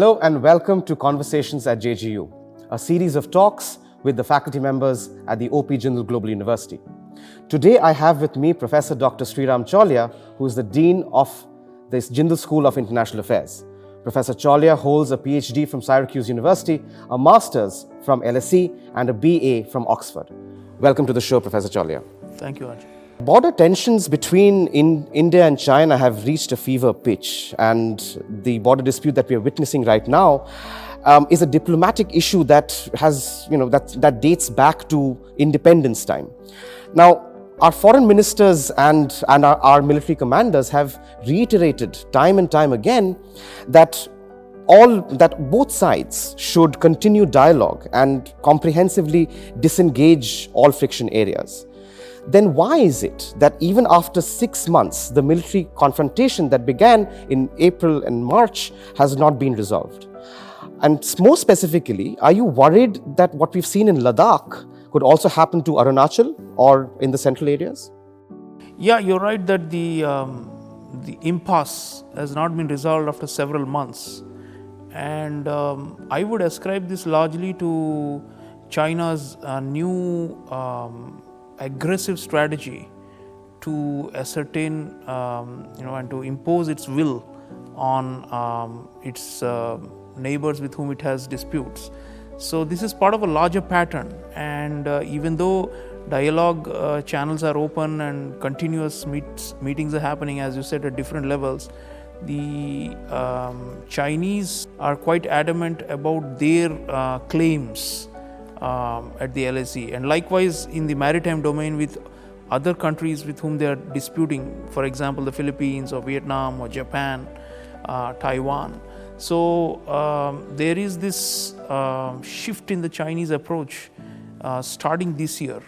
Hello and welcome to Conversations at JGU, a series of talks with the faculty members at the O.P. Jindal Global University. Today I have with me Professor Dr. Sriram Chaulia, who is the Dean of the Jindal School of International Affairs. Professor Chaulia holds a PhD from Syracuse University, a Master's from LSE, and a BA from Oxford. Welcome to the show, Professor Chaulia. Thank you, Anj. Border tensions between India and China have reached a fever pitch, and the border dispute that we are witnessing right now is a diplomatic issue that has, that dates back to independence time. Now, our foreign ministers and our military commanders have reiterated time and time again that both sides should continue dialogue and comprehensively disengage all friction areas. Then why is it that even after 6 months, the military confrontation that began in April and March has not been resolved? And more specifically, are you worried that what we've seen in Ladakh could also happen to Arunachal or in the central areas? Yeah, you're right that the impasse has not been resolved after several months. And I would ascribe this largely to China's new aggressive strategy to ascertain, and to impose its will on its neighbors with whom it has disputes. So this is part of a larger pattern, and even though dialogue channels are open and continuous meetings are happening, as you said, at different levels, the Chinese are quite adamant about their claims at the LSE, and likewise in the maritime domain with other countries with whom they are disputing, for example the Philippines or Vietnam or Japan, Taiwan. So there is this shift in the Chinese approach starting this year,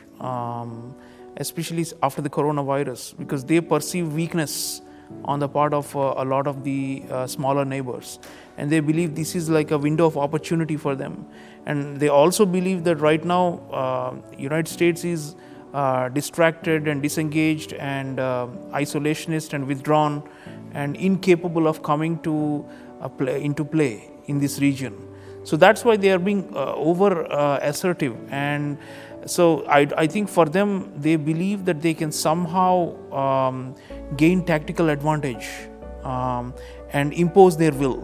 especially after the coronavirus, because they perceive weakness on the part of a lot of the smaller neighbors, and they believe this is like a window of opportunity for them. And they also believe that right now United States is distracted and disengaged and isolationist and withdrawn and incapable of coming to into play in this region. So that's why they are being over assertive, and so I think for them, they believe that they can somehow gain tactical advantage and impose their will.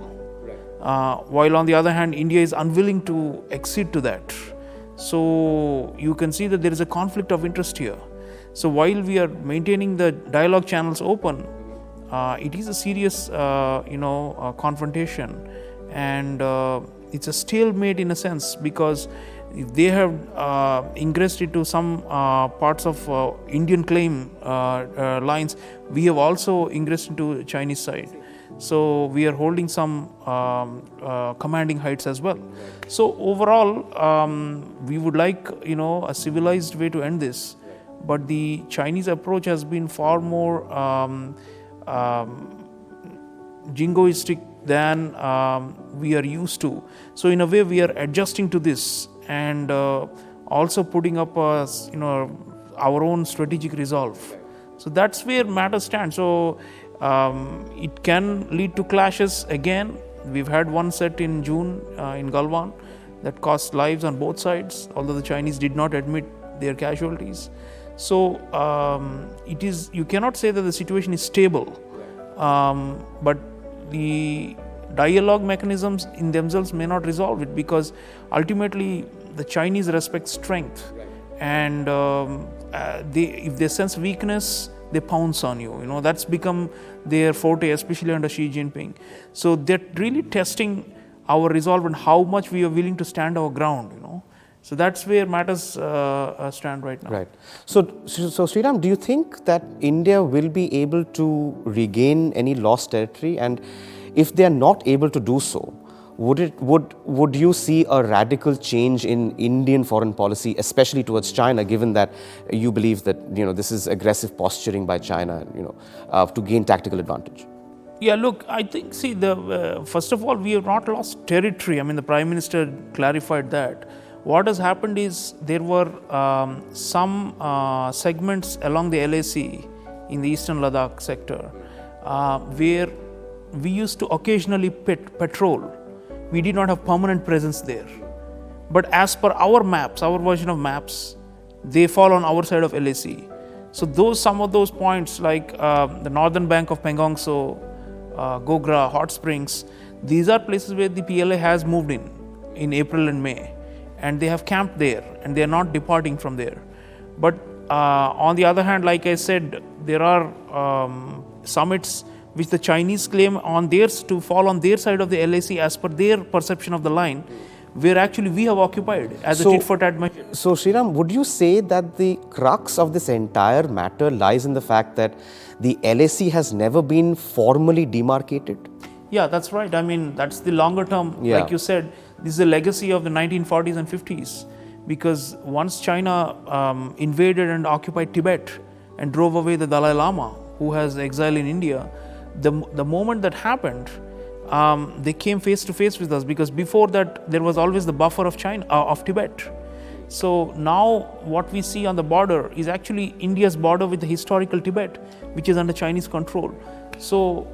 While on the other hand, India is unwilling to accede to that. So you can see that there is a conflict of interest here. So while we are maintaining the dialogue channels open, it is a serious confrontation, and it's a stalemate in a sense, because if they have ingressed into some parts of Indian claim lines, we have also ingressed into Chinese side. So we are holding some commanding heights as well. So overall, we would like a civilized way to end this, but the Chinese approach has been far more jingoistic than we are used to. So in a way, we are adjusting to this and also putting up our own strategic resolve. So that's where matters stand. So it can lead to clashes again. We've had one set in June in Galwan that cost lives on both sides, although the Chinese did not admit their casualties. So you cannot say that the situation is stable, but the dialogue mechanisms in themselves may not resolve it, because ultimately the Chinese respect strength, and if they sense weakness, they pounce on you. That's become their forte, especially under Xi Jinping. So they're really testing our resolve and how much we are willing to stand our ground. So that's where matters stand right now. Right. So Sriram, do you think that India will be able to regain any lost territory? And if they are not able to do so, would you see a radical change in Indian foreign policy, especially towards China, given that you believe that this is aggressive posturing by China, to gain tactical advantage? Yeah, look, I think, first of all, we have not lost territory. I mean, the Prime Minister clarified that. What has happened is there were some segments along the LAC in the eastern Ladakh sector where we used to occasionally patrol we did not have permanent presence there. But as per our maps, our version of maps, they fall on our side of LAC. So some of those points like the northern bank of Pangong Tso, Gogra, Hot Springs, these are places where the PLA has moved in April and May, and they have camped there, and they are not departing from there. But on the other hand, like I said, there are summits which the Chinese claim on theirs to fall on their side of the LAC as per their perception of the line, where actually we have occupied as a tit for tat measure. So, Sriram, would you say that the crux of this entire matter lies in the fact that the LAC has never been formally demarcated? Yeah, that's right. I mean, that's the longer term, like you said, this is a legacy of the 1940s and 50s. Because once China invaded and occupied Tibet and drove away the Dalai Lama, who has exiled in India, the moment that happened, they came face to face with us, because before that there was always the buffer of China, of Tibet. So now what we see on the border is actually India's border with the historical Tibet, which is under Chinese control. So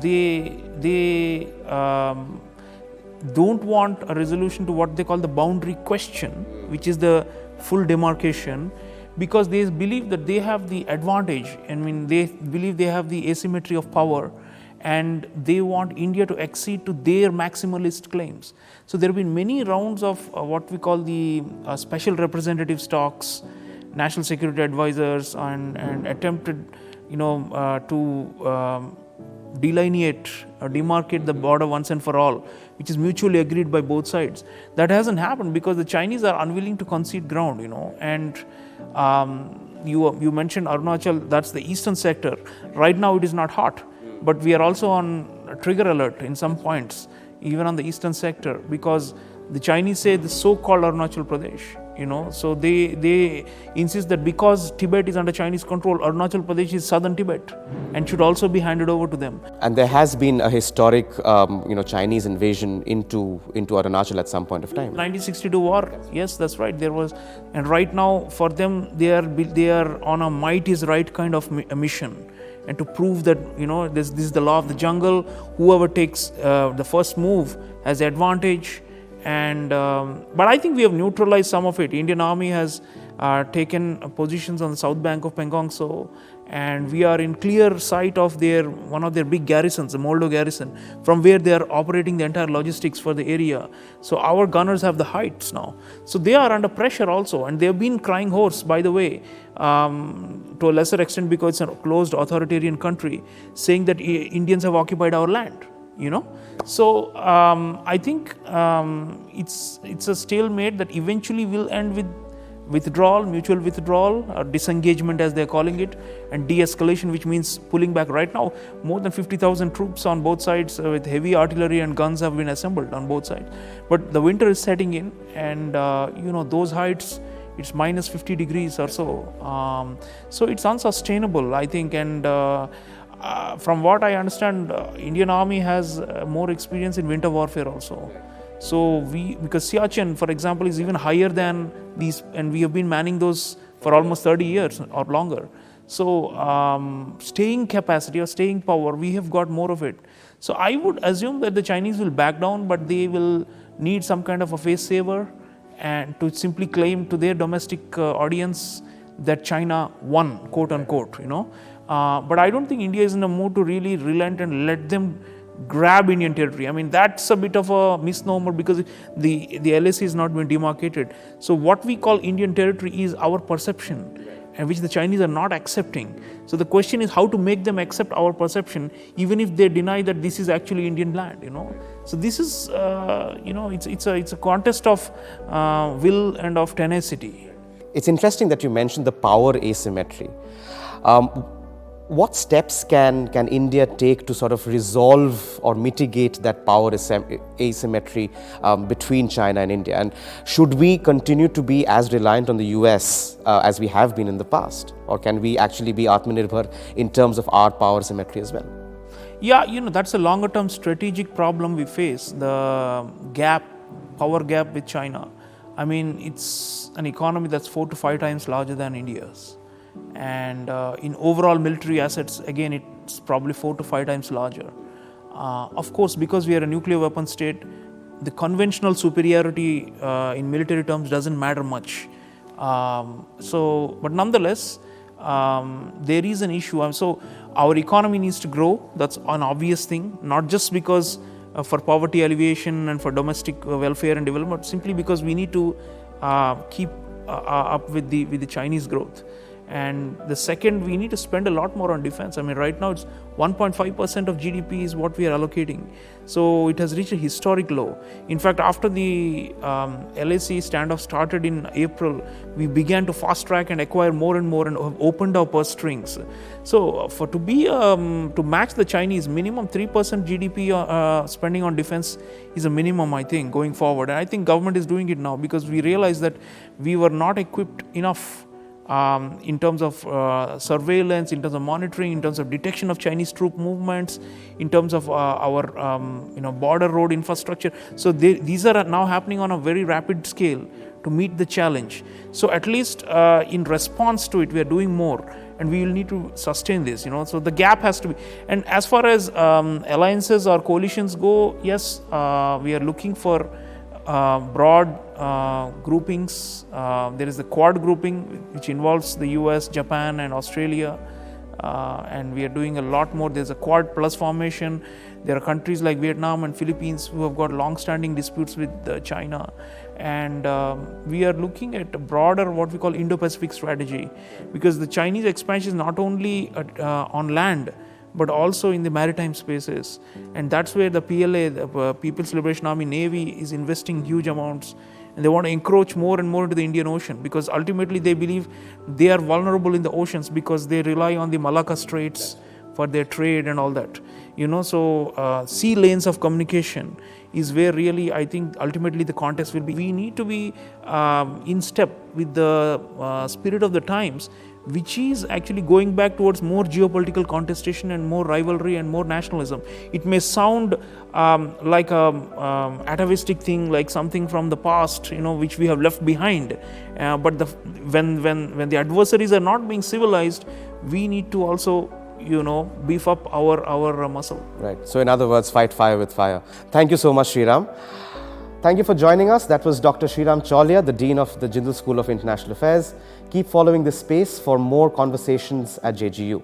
they don't want a resolution to what they call the boundary question, which is the full demarcation, because they believe that they have the advantage. I mean, they believe they have the asymmetry of power, and they want India to accede to their maximalist claims. So there have been many rounds of what we call the special representative talks, national security advisors, and attempted, to delineate or demarcate the border once and for all, which is mutually agreed by both sides. That hasn't happened because the Chinese are unwilling to concede ground, and you mentioned Arunachal, that's the eastern sector. Right now it is not hot, but we are also on a trigger alert in some points, even on the eastern sector, because the Chinese say the so-called Arunachal Pradesh, so they insist that because Tibet is under Chinese control, Arunachal Pradesh is southern Tibet and should also be handed over to them. And there has been a historic, Chinese invasion into Arunachal at some point of time. 1962 war, yes, that's right. There was, and right now for them, they are on a might is right kind of a mission. And to prove that, this is the law of the jungle, whoever takes the first move has the advantage. And but I think we have neutralized some of it. Indian Army has taken positions on the south bank of Pangong Tso, and we are in clear sight of one of their big garrisons, the Moldo garrison, from where they are operating the entire logistics for the area. So our gunners have the heights now. So they are under pressure also, and they have been crying hoarse, by the way, to a lesser extent because it's a closed authoritarian country, saying that Indians have occupied our land. So I think it's a stalemate that eventually will end with withdrawal, mutual withdrawal, or disengagement as they're calling it, and de-escalation, which means pulling back. Right now, more than 50,000 troops on both sides with heavy artillery and guns have been assembled on both sides. But the winter is setting in, and those heights, it's minus 50 degrees or so. So it's unsustainable, I think, and from what I understand, Indian Army has more experience in winter warfare also. So because Siachen, for example, is even higher than these, and we have been manning those for almost 30 years or longer. So staying capacity or staying power, we have got more of it. So I would assume that the Chinese will back down, but they will need some kind of a face saver and to simply claim to their domestic audience that China won, quote unquote, But I don't think India is in a mood to really relent and let them grab Indian territory. I mean, that's a bit of a misnomer because the LAC is not been demarcated. So what we call Indian territory is our perception, and which the Chinese are not accepting. So the question is how to make them accept our perception, even if they deny that this is actually Indian land. So this is, it's a contest of will and of tenacity. It's interesting that you mentioned the power asymmetry. What steps can India take to sort of resolve or mitigate that power asymmetry between China and India? And should we continue to be as reliant on the US as we have been in the past? Or can we actually be Atmanirbhar in terms of our power symmetry as well? Yeah, that's a longer term strategic problem we face, the power gap with China. I mean, it's an economy that's 4 to 5 times larger than India's. And in overall military assets, again, it's probably 4 to 5 times larger. Of course, because we are a nuclear weapon state, the conventional superiority in military terms doesn't matter much. But nonetheless, there is an issue. So our economy needs to grow. That's an obvious thing, not just because for poverty alleviation and for domestic welfare and development, simply because we need to keep up with the Chinese growth. And the second, we need to spend a lot more on defense. I mean, right now it's 1.5% of GDP is what we are allocating. So it has reached a historic low. In fact, after the LAC standoff started in April, we began to fast track and acquire more and more and have opened our purse strings. So to match the Chinese, minimum 3% GDP spending on defense is a minimum, I think, going forward. And I think government is doing it now because we realize that we were not equipped enough in terms of surveillance, in terms of monitoring, in terms of detection of Chinese troop movements, in terms of our border road infrastructure. So these are now happening on a very rapid scale to meet the challenge. So at least in response to it, we are doing more, and we will need to sustain this. So the gap has to be. And as far as alliances or coalitions go, yes, we are looking for broad groupings. There is the Quad grouping, which involves the US, Japan, and Australia, and we are doing a lot more. There's a Quad Plus formation. There are countries like Vietnam and Philippines who have got long-standing disputes with China, and we are looking at a broader, what we call Indo-Pacific strategy, because the Chinese expansion is not only on land, but also in the maritime spaces. And that's where the PLA, the People's Liberation Army Navy, is investing huge amounts. And they want to encroach more and more into the Indian Ocean, because ultimately they believe they are vulnerable in the oceans because they rely on the Malacca Straits for their trade and all that. So sea lanes of communication is where really I think ultimately the contest will be. We need to be in step with the spirit of the times, which is actually going back towards more geopolitical contestation and more rivalry and more nationalism. It may sound like a atavistic thing, like something from the past, which we have left behind. But when the adversaries are not being civilized, we need to also beef up our muscle. Right. So in other words, fight fire with fire. Thank you so much, Sriram. Thank you for joining us. That was Dr. Sriram Chaulia, the Dean of the Jindal School of International Affairs. Keep following this space for more conversations at JGU.